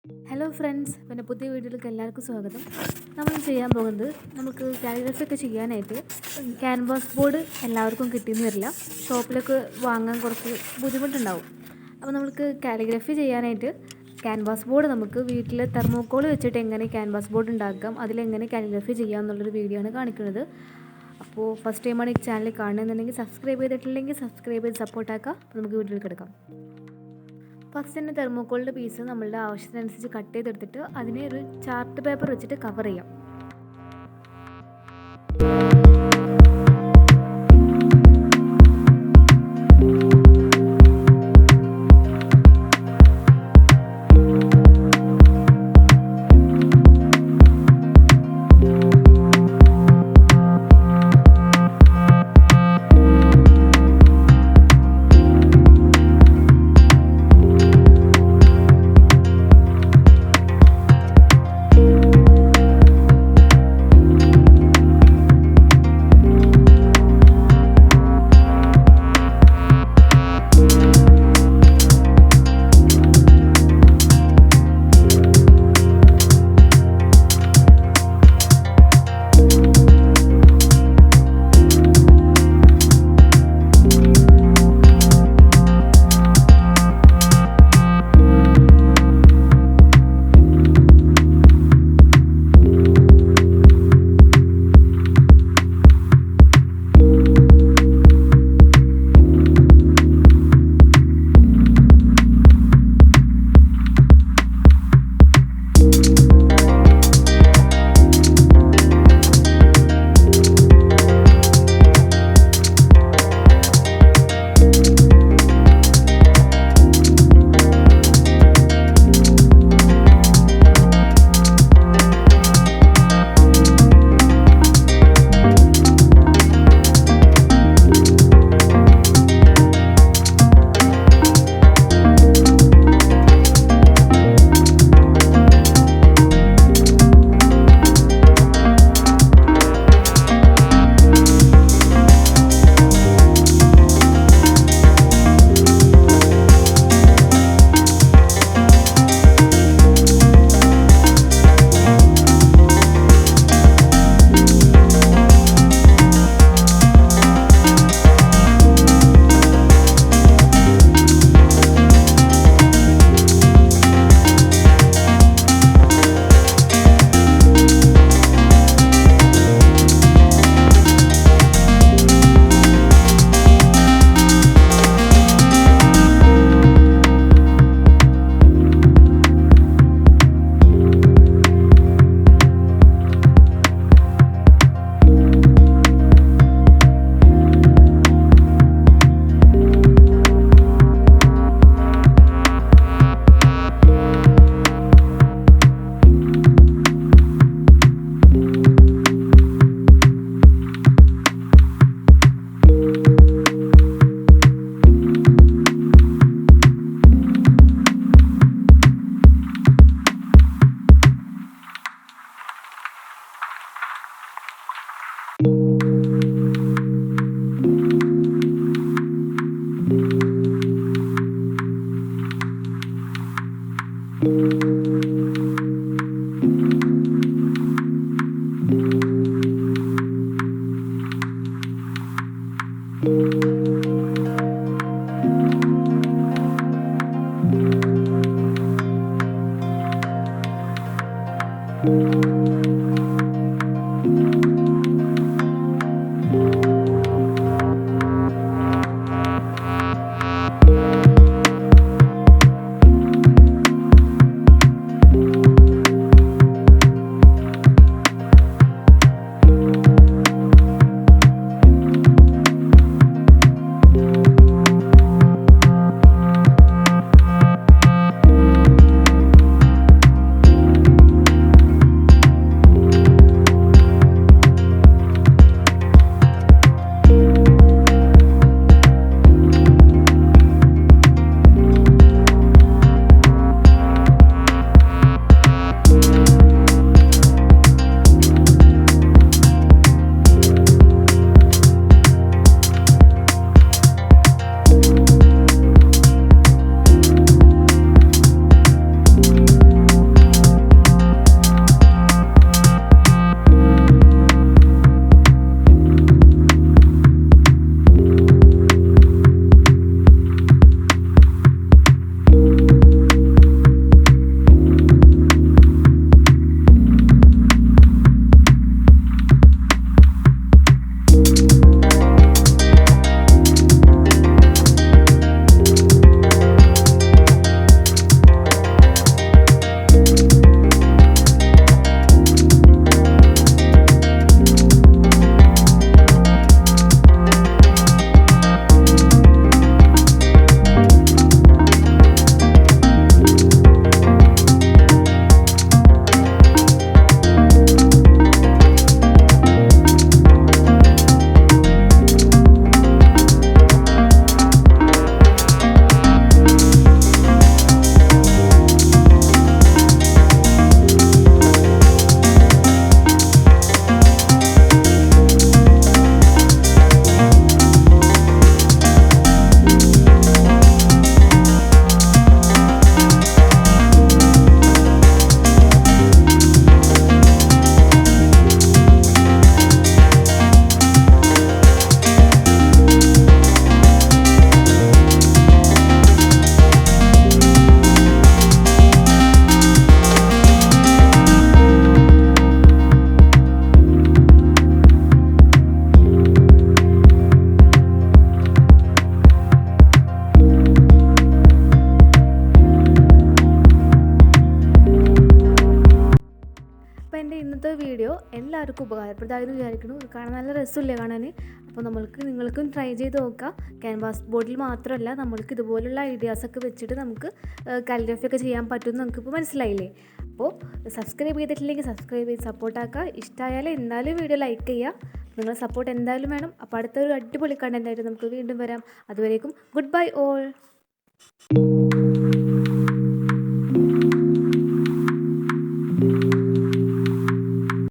Hello friends, പിന്നെ പുതിയ വീഡിയോയിലേക്ക് എല്ലാവർക്കും സ്വാഗതം. നമ്മൾ ചെയ്യാൻ പോകുന്നത്, നമുക്ക് കാലിഗ്രഫി ഒക്കെ ചെയ്യാനായിട്ട് ക്യാൻവാസ് ബോർഡ് എല്ലാവർക്കും കിട്ടിയെന്ന് വരില്ല. ഷോപ്പിലൊക്കെ വാങ്ങാൻ കുറച്ച് ബുദ്ധിമുട്ടുണ്ടാവും. അപ്പോൾ നമുക്ക് കാലിഗ്രഫി ചെയ്യാനായിട്ട് ക്യാൻവാസ് ബോർഡ് നമുക്ക് വീട്ടിൽ തെർമോക്കോൾ വെച്ചിട്ട് എങ്ങനെ ക്യാൻവാസ് ബോർഡ് ഉണ്ടാക്കാം, അതിലെങ്ങനെ കാലിഗ്രഫി ചെയ്യാം എന്നുള്ളൊരു വീഡിയോ ആണ് കാണിക്കുന്നത്. അപ്പോൾ ഫസ്റ്റ് ടൈമാണ് ഈ ചാനൽ കാണുന്നുണ്ടെങ്കിൽ സബ്സ്ക്രൈബ് ചെയ്തിട്ടില്ലെങ്കിൽ സബ്സ്ക്രൈബ് ചെയ്ത് സപ്പോർട്ടാക്കാം. അപ്പോൾ നമുക്ക് വീഡിയോയിൽ കിടക്കാം. ഫസ്റ്റ് തന്നെ തെർമോക്കോളിൻ്റെ പീസ് നമ്മളുടെ ആവശ്യത്തിനനുസരിച്ച് കട്ട് ചെയ്തെടുത്തിട്ട് അതിനെ ഒരു ചാർട്ട് പേപ്പർ വെച്ചിട്ട് കവർ ചെയ്യാം. എൻ്റെ ഇന്നത്തെ വീഡിയോ എല്ലാവർക്കും ഉപകാരപ്രദമായെന്ന് വിചാരിക്കുന്നു. കാണാൻ നല്ല രസമില്ലേ കാണാൻ. അപ്പോൾ നിങ്ങൾക്കും ട്രൈ ചെയ്ത് നോക്കാം. ക്യാൻവാസ് ബോർഡിൽ മാത്രമല്ല നമ്മൾക്ക് ഇതുപോലുള്ള ഐഡിയാസൊക്കെ വെച്ചിട്ട് നമുക്ക് കാലിഗ്രഫി ഒക്കെ ചെയ്യാൻ പറ്റുമെന്ന് നമുക്കിപ്പോൾ മനസ്സിലായില്ലേ. അപ്പോൾ സബ്സ്ക്രൈബ് ചെയ്തിട്ടില്ലെങ്കിൽ സബ്സ്ക്രൈബ് ചെയ്ത് സപ്പോർട്ടാക്കുക. ഇഷ്ടമായാലും എന്തായാലും വീഡിയോ ലൈക്ക് ചെയ്യുക. നിങ്ങളുടെ സപ്പോർട്ട് എന്തായാലും വേണം. അപ്പോൾ അടുത്തൊരു അടിപൊളി കണ്ടൻ്റായിട്ട് നമുക്ക് വീണ്ടും വരാം. അതുവരേക്കും ഗുഡ് ബൈ ഓൾ.